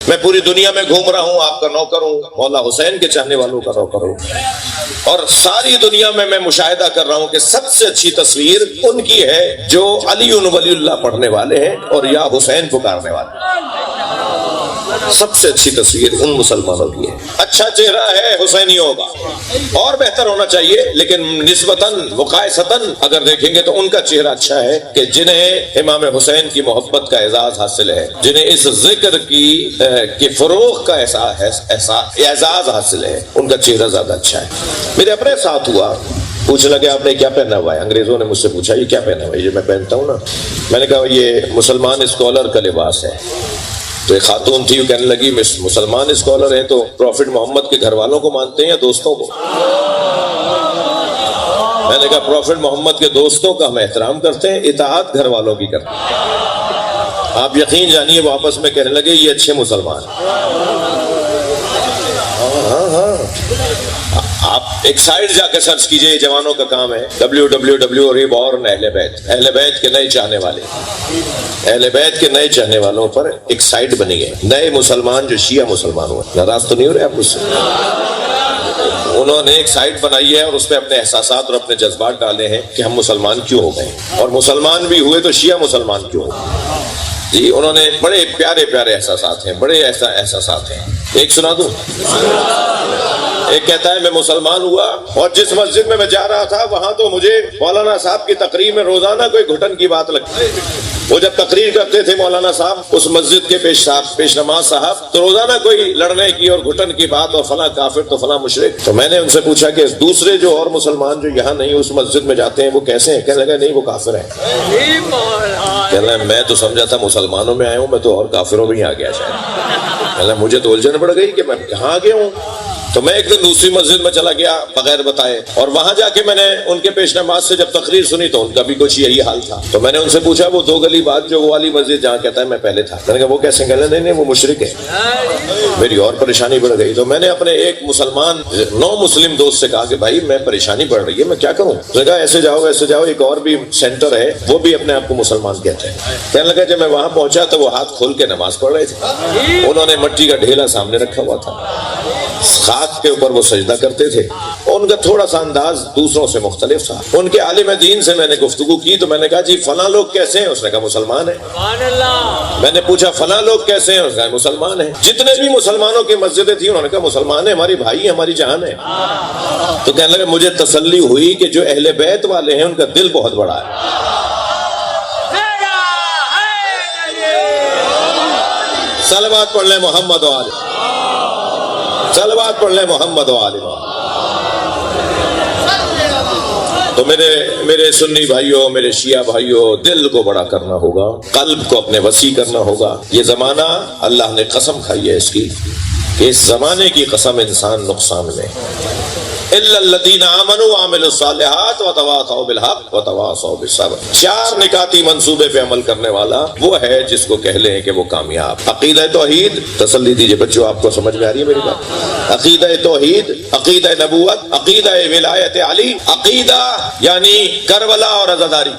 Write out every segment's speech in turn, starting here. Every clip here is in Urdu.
میں پوری دنیا میں گھوم رہا ہوں، آپ کا نوکر ہوں، مولا حسین کے چاہنے والوں کا نوکر ہوں، اور ساری دنیا میں مشاہدہ کر رہا ہوں کہ سب سے اچھی تصویر ان کی ہے جو علی ولی اللہ پڑھنے والے ہیں اور یا حسین پکارنے والے ہیں۔ سب سے اچھی تصویر ان مسلمانوں کی ہے۔ اچھا چہرہ ہے حسینیوں کا، اور بہتر ہونا چاہیے، لیکن نسبتاً مقایستاً اگر دیکھیں گے تو ان کا چہرہ اچھا ہے کہ جنہیں امام حسین کی محبت کا اعزاز حاصل ہے، جنہیں اس ذکر کی فروغ کا اعزاز حاصل ہے، ان کا چہرہ زیادہ اچھا ہے۔ میرے اپنے ساتھ ہوا، پوچھنے لگے آپ نے کیا پہنا ہوا ہے؟ انگریزوں نے مجھ سے پوچھا یہ کیا پہنا ہوا ہے؟ یہ میں پہنتا ہوں نا۔ میں نے کہا یہ مسلمان اسکالر کا لباس ہے۔ تو ایک خاتون تھی، وہ کہنے لگی مسلمان اسکالر ہیں تو پروفٹ محمد کے گھر والوں کو مانتے ہیں یا دوستوں کو؟ میں نے کہا پروفٹ محمد کے دوستوں کا ہم احترام کرتے ہیں، اطاعت گھر والوں کی کرتے ہیں۔ آپ یقین جانیے وہ آپس میں کہنے لگے یہ اچھے مسلمان ہیں۔ ہاں آپ ایک سائٹ جا کے سرچ کیجئے، جوانوں کا کام ہے، www ریبورن اہل بیت، اہل بیت کے نئے چاہنے والے، اہل بیت کے نئے چاہنے والوں پر ایک سائٹ بنی ہے، نئے مسلمان جو شیعہ مسلمان ہوئے۔ ناراض تو نہیں ہو رہے آپ مجھ سے؟ انہوں نے ایک سائٹ بنائی ہے اور اس پہ اپنے احساسات اور اپنے جذبات ڈالے ہیں کہ ہم مسلمان کیوں ہو گئے، اور مسلمان بھی ہوئے تو شیعہ مسلمان کیوں ہو جی۔ انہوں نے بڑے پیارے پیارے احساسات ہیں، بڑے احساسات ہیں۔ ایک سنا دوں؟ ایک کہتا ہے میں مسلمان ہوا اور جس مسجد میں جا رہا تھا وہاں تو مجھے مولانا صاحب کی تقریر میں روزانہ کوئی گھٹن کی بات لگتی۔ وہ جب تقریر کرتے تھے مولانا صاحب اس مسجد کے پیش نماز صاحب، تو روزانہ کوئی لڑنے کی اور گھٹن کی بات، اور فلاں کافر تو فلاں مشرک۔ تو میں نے ان سے پوچھا کہ دوسرے جو اور مسلمان جو یہاں نہیں اس مسجد میں جاتے ہیں وہ کیسے ہیں؟ کہنے لگا نہیں وہ کافر ہیں۔ کہنے لگا میں تو سمجھا تھا مسلمانوں میں آیا ہوں، میں تو اور کافروں میں ہی آ گیا شاید۔ مجھے تو الجھن پڑ گئی کہ میں کہاں آ گیا ہوں۔ تو میں ایک دن دوسری مسجد میں چلا گیا بغیر بتائے، اور وہاں جا کے میں نے ان کے پیش نماز سے جب تقریر سنی تو ان کا بھی کچھ یہی حال تھا۔ تو میں نے ان سے پوچھا وہ 2 گلی بعد جو وہ والی مسجد جہاں کہتا ہے میں پہلے تھا، میں نے کہا وہ کیسے؟ کہنے نہیں وہ مشرک ہے۔ میری اور پریشانی بڑھ گئی۔ تو میں نے اپنے ایک مسلمان نو مسلم دوست سے کہا کہ بھائی میں پریشانی بڑھ رہی ہے، میں کیا کروں؟ اس نے کہا ایسے جاؤ، ایک اور بھی سینٹر ہے وہ بھی اپنے آپ کو مسلمان کہتے ہیں۔ کہنے لگا جب میں وہاں پہنچا تو وہ ہاتھ کھول کے نماز پڑھ رہے تھے، انہوں نے مٹی کا ڈھیلا سامنے رکھا ہوا تھا، خاک کے اوپر وہ سجدہ کرتے تھے، ان کا تھوڑا سا انداز دوسروں سے مختلف تھا۔ ان کے عالم دین سے میں نے گفتگو کی تو میں نے کہا جی فلاں لوگ کیسے ہیں؟ اس نے کہا مسلمان ہیں۔ میں نے پوچھا فلاں لوگ کیسے ہیں؟ اس نے کہا مسلمان ہیں۔ جتنے بھی مسلمانوں کی مسجدیں تھیں انہوں نے کہا مسلمان ہیں، ہماری بھائی ہیں، ہماری جان ہے۔ تو کہنے لگا مجھے تسلی ہوئی کہ جو اہل بیت والے ہیں ان کا دل بہت بڑا ہے۔ صلوات پڑھ لیں محمد و آل، صلوات پڑھ لیں محمد و آل۔ تو میرے سنی بھائیوں، میرے شیعہ بھائیوں، دل کو بڑا کرنا ہوگا، قلب کو اپنے وسیع کرنا ہوگا۔ یہ زمانہ اللہ نے قسم کھائی ہے اس کی کہ اس زمانے کی قسم انسان نقصان میں۔ الا الذين امنوا وعملوا الصالحات وتواصوا بالحق وتواصوا بالصبر۔ 4 نکاتی منصوبے پہ عمل کرنے والا وہ ہے جس کو کہہ لیں کہ وہ کامیاب۔ عقیدہ توحید، تسلی دیجئے بچوں، آپ کو سمجھ میں آ رہی ہے میری بات؟ عقیدہ توحید، عقیدہ نبوت، عقیدہ ولایت علی، عقیدہ یعنی کربلا اور عزاداری۔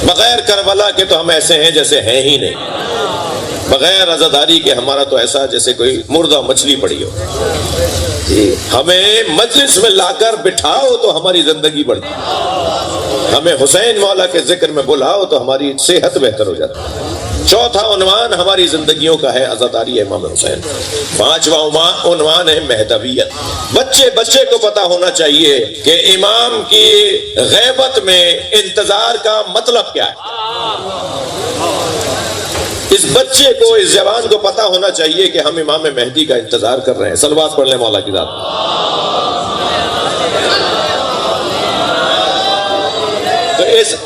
بغیر کربلا کے تو ہم ایسے ہیں جیسے ہیں ہی نہیں، بغیر عزاداری کے ہمارا تو ایسا جیسے کوئی مردہ مچھلی پڑی ہو۔ ہمیں مجلس میں لا کر بٹھاؤ تو ہماری زندگی بڑھتی، ہمیں حسین مولا کے ذکر میں بلاؤ تو ہماری صحت بہتر ہو جاتی۔ 4تھا عنوان ہماری زندگیوں کا ہے عزاداری امام حسین۔ 5واں عنوان ہے مہدویت۔ بچے کو پتا ہونا چاہیے کہ امام کی غیبت میں انتظار کا مطلب کیا ہے۔ اس بچے کو، اس جوان کو پتا ہونا چاہیے کہ ہم امام مہدی کا انتظار کر رہے ہیں۔ صلوات پڑھ لیں مولا کی ذات۔ تو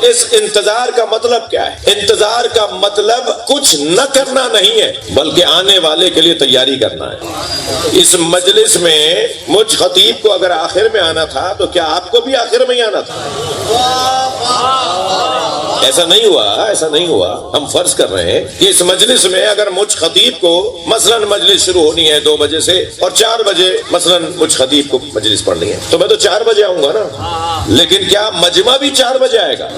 اس انتظار کا مطلب کیا ہے؟ انتظار کا مطلب کچھ نہ کرنا نہیں ہے بلکہ آنے والے کے لیے تیاری کرنا ہے۔ اس مجلس میں مجھ خطیب کو اگر آخر میں آنا تھا تو کیا آپ کو بھی آخر میں ہی آنا تھا؟ ایسا نہیں ہوا۔ ہم فرض کر رہے ہیں کہ اس مجلس میں اگر مجھ خطیب کو مثلا مجلس شروع ہونی ہے 2 بجے سے اور 4 بجے مثلا مجھ خطیب کو مجلس پڑھنی ہے تو میں تو 4 بجے آؤں گا نا، لیکن کیا مجمع بھی 4 بجے آئے گا؟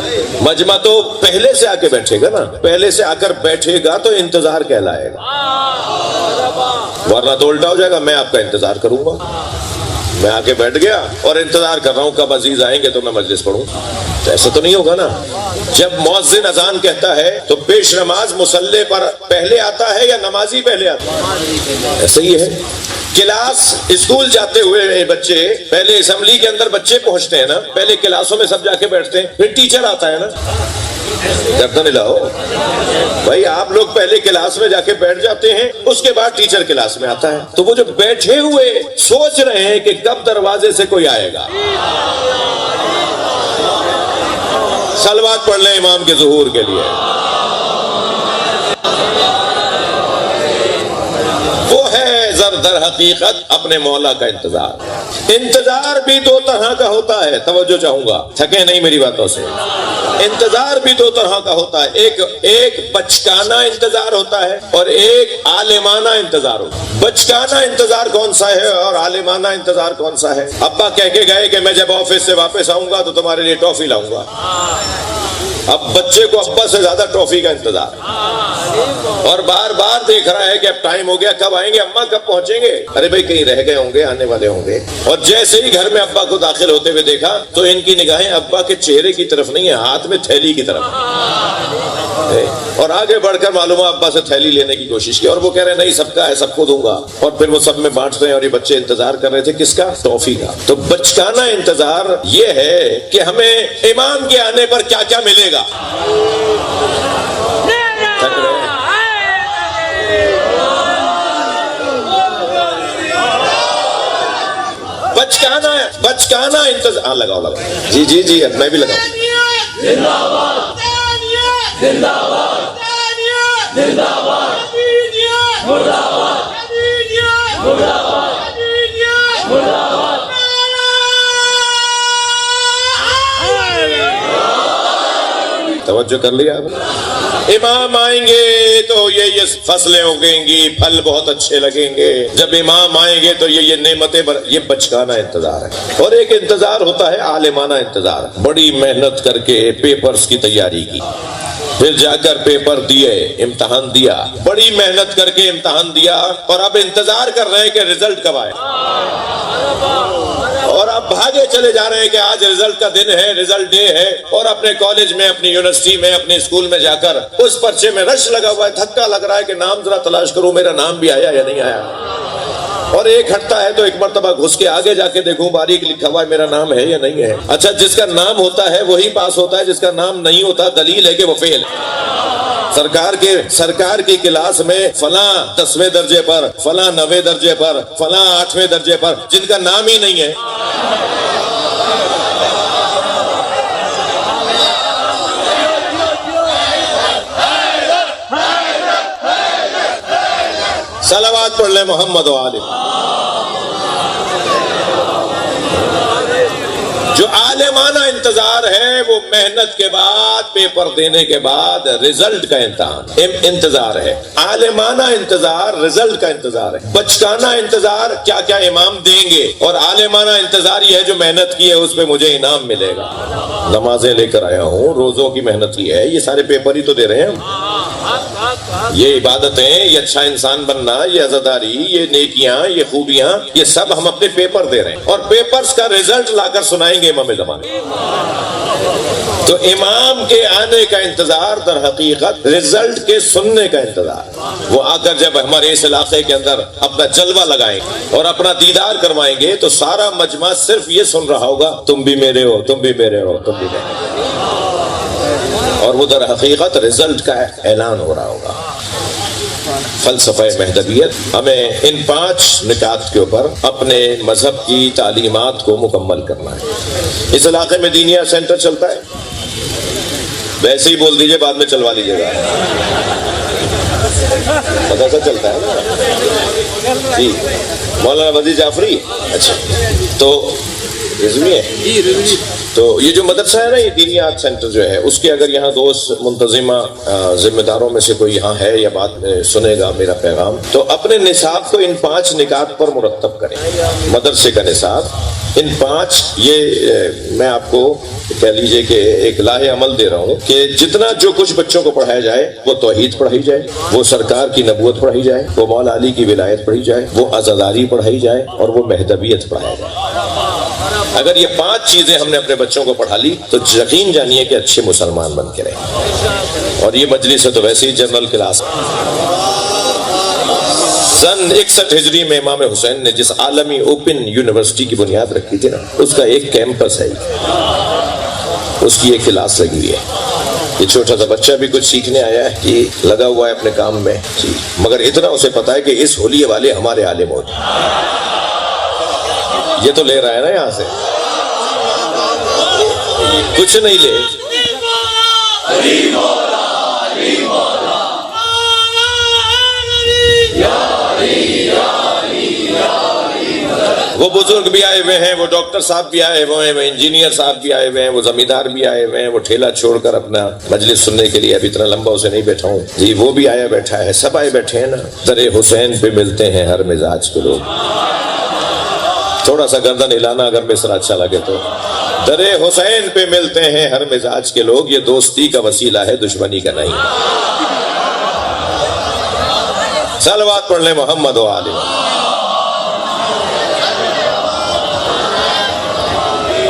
مجمع تو پہلے سے آ کے بیٹھے گا نا، پہلے سے آ کر بیٹھے گا تو انتظار کہلائے گا۔ ورنہ تو الٹا ہو جائے گا، میں آپ کا انتظار کروں گا، میں آ کے بیٹھ گیا اور انتظار کر رہا ہوں کب عزیز آئیں گے تو میں مجلس پڑھوں، تو ایسا تو نہیں ہوگا نا۔ جب مؤذن اذان کہتا ہے تو پیش نماز مصلی پر پہلے آتا ہے یا نمازی پہلے آتا ہے؟ ایسا ہی ہے۔ کلاس اسکول جاتے ہوئے بچے، پہلے اسمبلی کے اندر بچے پہنچتے ہیں نا، پہلے کلاسوں میں سب جا کے بیٹھتے ہیں، پھر ٹیچر آتا ہے نا۔ گردن ہلاؤ بھائی، آپ لوگ پہلے کلاس میں جا کے بیٹھ جاتے ہیں، اس کے بعد ٹیچر کلاس میں آتا ہے، تو وہ جو بیٹھے ہوئے سوچ رہے ہیں کہ کب دروازے سے کوئی آئے گا۔ صلوات پڑھ لیں امام کے ظہور کے لیے۔ وہ ہے در حقیقت اپنے مولا کا انتظار۔ انتظار بھی دو طرح کا ہوتا ہے، توجہ چاہوں گا، تھکے نہیں میری باتوں سے۔ انتظار بھی دو طرح کا ہوتا ہے، ایک بچکانہ انتظار ہوتا ہے اور ایک عالمانہ انتظار ہوتا ہے۔ بچکانہ انتظار کون سا ہے اور عالمانہ انتظار کون سا ہے؟ ابا کہہ کے گئے کہ میں جب آفس سے واپس آؤں گا تو تمہارے لیے ٹافی لاؤں گا۔ اب بچے کو ابا سے زیادہ ٹافی کا انتظار ہے، اور بار بار دیکھ رہا ہے کہ اب ٹائم ہو گیا، کب آئیں گے اماں، کب پہنچیں گے؟ ارے بھائی کہیں رہ گئے ہوں گے، آنے والے ہوں گے۔ اور جیسے ہی گھر میں ابا کو داخل ہوتے ہوئے دیکھا تو ان کی نگاہیں ابا کے چہرے کی طرف نہیں ہے، ہاتھ میں تھیلی کی طرف، اور آگے بڑھ کر معلوم ہے ابا سے تھیلی لینے کی کوشش کی، اور وہ کہہ رہے ہیں نہیں سب کا ہے، سب کو دوں گا، اور پھر وہ سب میں بانٹ رہے ہیں، اور یہ بچے انتظار کر رہے تھے کس کا؟ ٹافی کا۔ تو بچکانہ انتظار یہ ہے کہ ہمیں امام کے آنے پر کیا کیا ملے گا۔ بچکانہ انتظار، لگاؤ جی جی جی، میں بھی لگاؤں۔ توجہ کر لیا آپ نے؟ امام آئیں گے تو یہ فصلیں اگیں گی، پھل بہت اچھے لگیں گے، جب امام آئیں گے تو یہ نعمتیں یہ بچکانہ انتظار ہے۔ اور ایک انتظار ہوتا ہے عالمانہ انتظار، بڑی محنت کر کے پیپرز کی تیاری کی، پھر جا کر پیپر دیے، امتحان دیا، بڑی محنت کر کے امتحان دیا، اور اب انتظار کر رہے ہیں کہ رزلٹ کب آئے، اور اب بھاگے چلے جا رہے ہیں کہ آج رزلٹ کا دن ہے، رزلٹ ڈے ہے، اور اپنے کالج میں، اپنی یونیورسٹی میں، اپنے اسکول میں جا کر اس پرچے میں رش لگا ہوا ہے، دھکا لگ رہا ہے کہ نام ذرا تلاش کروں، میرا نام بھی آیا یا نہیں آیا، اور ایک ہٹتا ہے تو ایک مرتبہ گھس کے آگے جا کے دیکھوں باریک لکھا ہوا ہے میرا نام ہے یا نہیں ہے۔ اچھا، جس کا نام ہوتا ہے وہی پاس ہوتا ہے، جس کا نام نہیں ہوتا دلیل ہے کہ وہ فیل ہے۔ سرکار کی کلاس میں فلاں 10ویں درجے پر، فلاں 9ویں درجے پر، فلاں 8ویں درجے پر، جن کا نام ہی نہیں ہے، صلوات پڑھ لیں محمد و آلہ۔ جو عالمانہ انتظار ہے وہ محنت کے بعد، پیپر دینے کے بعد رزلٹ کا انتظار ہے۔ عالمانہ انتظار رزلٹ کا انتظار ہے۔ بچکانہ انتظار کیا کیا امام دیں گے، اور عالمانہ انتظار یہ ہے جو محنت کی ہے اس پہ مجھے انعام ملے گا۔ نمازیں لے کر آیا ہوں، روزوں کی محنت کی ہے، یہ سارے پیپر ہی تو دے رہے ہیں ہم، یہ عبادتیں، یہ اچھا انسان بننا، یہ عزاداری، یہ نیکیاں، یہ خوبیاں، یہ سب ہم اپنے پیپر دے رہے ہیں، اور پیپرز کا رزلٹ لا کر سنائیں گے امام زمانے۔ تو امام کے آنے کا انتظار در حقیقت رزلٹ کے سننے کا انتظار، وہ آ کر جب ہمارے اس علاقے کے اندر اپنا جلوہ لگائیں گے اور اپنا دیدار کروائیں گے تو سارا مجمع صرف یہ سن رہا ہوگا، تم بھی میرے ہو، تم بھی میرے ہو، تم بھی میرے ہو، اور وہ در حقیقت رزلٹ کا اعلان ہو رہا ہوگا۔ فلسفہ مہدویت ہمیں ان 5 نکات کے اوپر اپنے مذہب کی تعلیمات کو مکمل کرنا ہے۔ اس علاقے میں دینیا سینٹر چلتا ہے، ویسے ہی بول دیجئے، بعد میں چلوا لیجئے گا، مدرسہ چلتا ہے نا جی، مولانا وزیر جعفری، اچھا تو رضوی ہے، تو یہ جو مدرسہ ہے نا، یہ دینیات سینٹر جو ہے، اس کے اگر یہاں دوست منتظمہ ذمہ داروں میں سے کوئی یہاں ہے یا بعد میں سنے گا میرا پیغام، تو اپنے نصاب کو ان 5 نکات پر مرتب کریں۔ مدرسے کا نصاب، ان 5 یہ میں آپ کو کہہ لیجئے کہ ایک لاہ عمل دے رہا ہوں کہ جتنا جو کچھ بچوں کو پڑھایا جائے، وہ توحید پڑھائی جائے، وہ سرکار کی نبوت پڑھائی جائے، وہ مولا علی کی ولایت پڑھی جائے، وہ عزاداری پڑھائی جائے، اور وہ مہدویت پڑھایا جائے۔ اگر یہ 5 چیزیں ہم نے اپنے بچوں کو پڑھا لی تو یقین جانیے کہ اچھے مسلمان بن کے رہیں۔ اور یہ مجلس ہے تو ویسے ہی جنرل کلاس۔ سن 61 ہجری میں امام حسین نے جس عالمی اوپن یونیورسٹی کی بنیاد رکھی تھی نا، اس کا ایک کیمپس ہے، اس کی ایک کلاس لگی ہوئی ہے۔ یہ چھوٹا سا بچہ بھی کچھ سیکھنے آیا ہے کہ لگا ہوا ہے اپنے کام میں، مگر اتنا اسے پتا ہے کہ اس ہولیے والے ہمارے عالم ہوتے، یہ تو لے رہا ہے نا یہاں سے، کچھ نہیں لے۔ وہ بزرگ بھی آئے ہوئے ہیں، وہ ڈاکٹر صاحب بھی آئے ہوئے ہیں، وہ انجینئر صاحب بھی آئے ہوئے ہیں، وہ زمیندار بھی آئے ہوئے ہیں، وہ ٹھیلا چھوڑ کر اپنا مجلس سننے کے لیے، ابھی اتنا لمبا اسے نہیں بیٹھا ہوں جی، وہ بھی آیا بیٹھا ہے، سب آئے بیٹھے ہیں نا۔ در حسین پہ ملتے ہیں ہر مزاج کے لوگ، تھوڑا سا گردن ہلانا اگر مصرع اچھا لگے تو۔ در حسین پہ ملتے ہیں ہر مزاج کے لوگ، یہ دوستی کا وسیلہ ہے، دشمنی کا نہیں۔ صلوات پڑھ لیں محمد و آلہ۔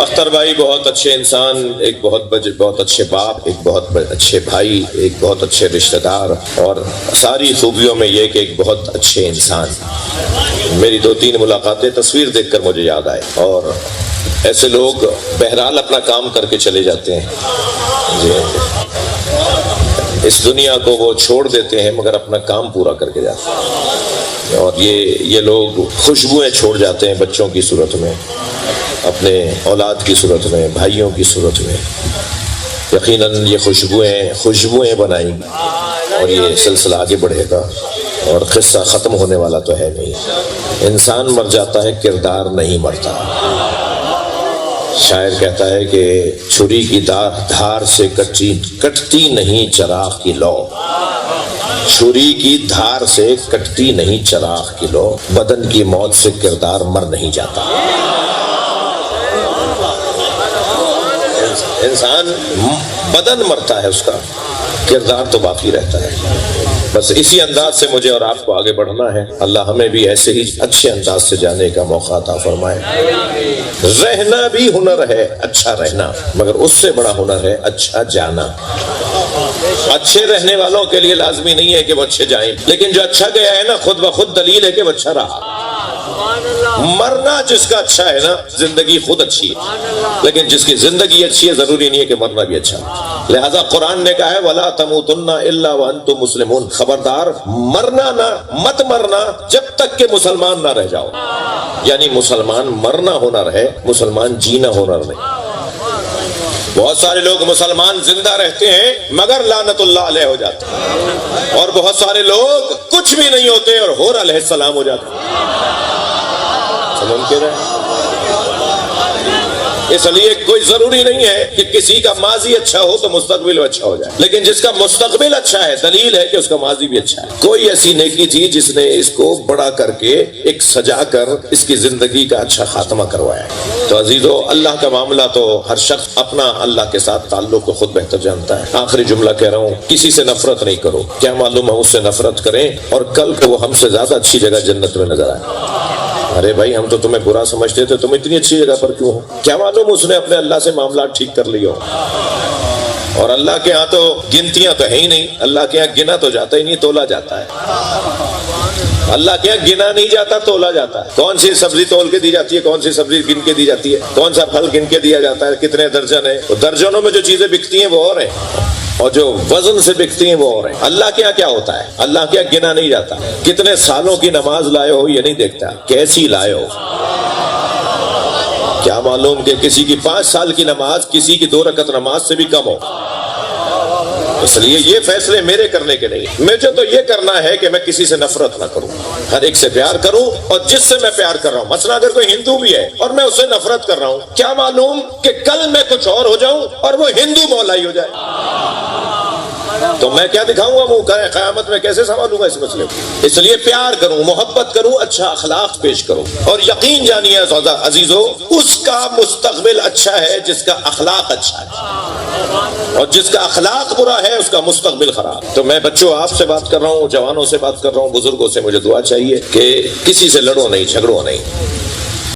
اختر بھائی بہت اچھے انسان، ایک بہت اچھے باپ، ایک بہت اچھے بھائی، ایک بہت اچھے رشتہ دار، اور ساری خوبیوں میں یہ کہ ایک بہت اچھے انسان۔ میری 2-3 ملاقاتیں تصویر دیکھ کر مجھے یاد آئے، اور ایسے لوگ بہرحال اپنا کام کر کے چلے جاتے ہیں جی، اس دنیا کو وہ چھوڑ دیتے ہیں مگر اپنا کام پورا کر کے جاتے ہیں، اور یہ لوگ خوشبوئیں چھوڑ جاتے ہیں بچوں کی صورت میں، اپنے اولاد کی صورت میں، بھائیوں کی صورت میں۔ یقیناً یہ خوشبوئیں بنائیں گی، اور یہ سلسلہ آگے بڑھے گا، اور قصہ ختم ہونے والا تو ہے نہیں۔ انسان مر جاتا ہے، کردار نہیں مرتا۔ شاعر کہتا ہے کہ چھری کی دھار سے کٹتی نہیں چراغ کی لو، چھری کی دھار سے کٹتی نہیں چراغ کی لو، بدن کی موت سے کردار مر نہیں جاتا۔ انسان بدن مرتا ہے، اس کا کردار تو باقی رہتا ہے۔ بس اسی انداز سے مجھے اور آپ کو آگے بڑھنا ہے۔ اللہ ہمیں بھی ایسے ہی اچھے انداز سے جانے کا موقع عطا فرمائے۔ رہنا بھی ہنر ہے، اچھا رہنا، مگر اس سے بڑا ہنر ہے اچھا جانا۔ اچھے رہنے والوں کے لیے لازمی نہیں ہے کہ وہ اچھے جائیں، لیکن جو اچھا گیا ہے نا، خود بخود دلیل ہے کہ وہ اچھا رہا۔ مرنا جس کا اچھا ہے نا، زندگی خود اچھی ہے، لیکن جس کی زندگی اچھی ہے ضروری نہیں ہے کہ مرنا بھی اچھا ہے۔ لہذا قرآن نے کہا ہے وَلَا تَمُوتُنَّ إِلَّا وَأَنْتُمْ مُسْلِمُونَ، خبردار مت مرنا جب تک کہ مسلمان نہ رہ جاؤ۔ یعنی مسلمان مرنا ہنر ہے، مسلمان جینا ہنر نہیں۔ بہت سارے لوگ مسلمان زندہ رہتے ہیں مگر لعنت اللہ علیہ ہو جاتے ہیں، اور بہت سارے لوگ کچھ بھی نہیں ہوتے اور حور علیہ السلام ہو جاتے ہیں۔ ممکن ہے، اس لیے کوئی ضروری نہیں ہے کہ کسی کا ماضی اچھا ہو تو مستقبل اچھا ہو جائے، لیکن جس کا مستقبل اچھا ہے دلیل ہے کہ اس کا ماضی بھی اچھا ہے۔ کوئی ایسی نیکی تھی جس نے اس کو بڑا کر کے ایک سجا کر اس کی زندگی کا اچھا خاتمہ کروایا۔ تو عزیزو، اللہ کا معاملہ تو ہر شخص اپنا اللہ کے ساتھ تعلق کو خود بہتر جانتا ہے۔ آخری جملہ کہہ رہا ہوں، کسی سے نفرت نہیں کرو، کیا معلوم ہم اس سے نفرت کریں اور کل کو وہ ہم سے زیادہ اچھی جگہ جنت میں نظر آئے۔ ارے بھائی، ہم تو تمہیں برا سمجھتے تھے، تم اتنی اچھی جگہ پر کیوں ہو؟ کیا معلوم اس نے اپنے اللہ سے معاملات ٹھیک کر لی ہو۔ اور اللہ کے ہاں تو گنتیاں تو ہے ہی نہیں، اللہ کے ہاں گنا تو جاتا ہی نہیں، تولا جاتا ہے۔ اللہ کے یہاں گنا نہیں جاتا، تولا جاتا ہے۔ کون سی سبزی تول کے دی جاتی ہے، کون سی سبزی گن کے دی جاتی ہے، کون سا پھل گن کے دیا جاتا ہے، کتنے درجن ہے۔ درجنوں میں جو چیزیں بکتی ہیں وہ اور ہیں، اور جو وزن سے بکتی ہیں وہ اور ہیں۔ اللہ کے یہاں کیا ہوتا ہے؟ اللہ کے یہاں گنا نہیں جاتا۔ کتنے سالوں کی نماز لائے ہو یہ نہیں دیکھتا، کیسی لائے ہو۔ کیا معلوم کہ کسی کی 5 سال کی نماز کسی کی 2 رکعت نماز سے بھی کم ہو۔ اس لیے یہ فیصلے میرے کرنے کے نہیں، مجھے تو یہ کرنا ہے کہ میں کسی سے نفرت نہ کروں، ہر ایک سے پیار کروں، اور جس سے میں پیار کر رہا ہوں، مثلا اگر کوئی ہندو بھی ہے اور میں اس سے نفرت کر رہا ہوں، کیا معلوم کہ کل میں کچھ اور ہو جاؤں اور وہ ہندو مولائی ہو جائے۔ تو میں کیا دکھاؤں گا منہ؟ قیامت میں کیسے سنبھالوں گا اس مسئلے کو؟ اس لیے پیار کروں، محبت کروں، اچھا اخلاق پیش کروں، اور یقین جانیے عزیزو، اس کا مستقبل اچھا ہے جس کا اخلاق اچھا ہے، اور جس کا اخلاق برا ہے اس کا مستقبل خراب۔ تو میں بچوں آپ سے بات کر رہا ہوں، جوانوں سے بات کر رہا ہوں، بزرگوں سے مجھے دعا چاہیے کہ کسی سے لڑو نہیں، جھگڑو نہیں۔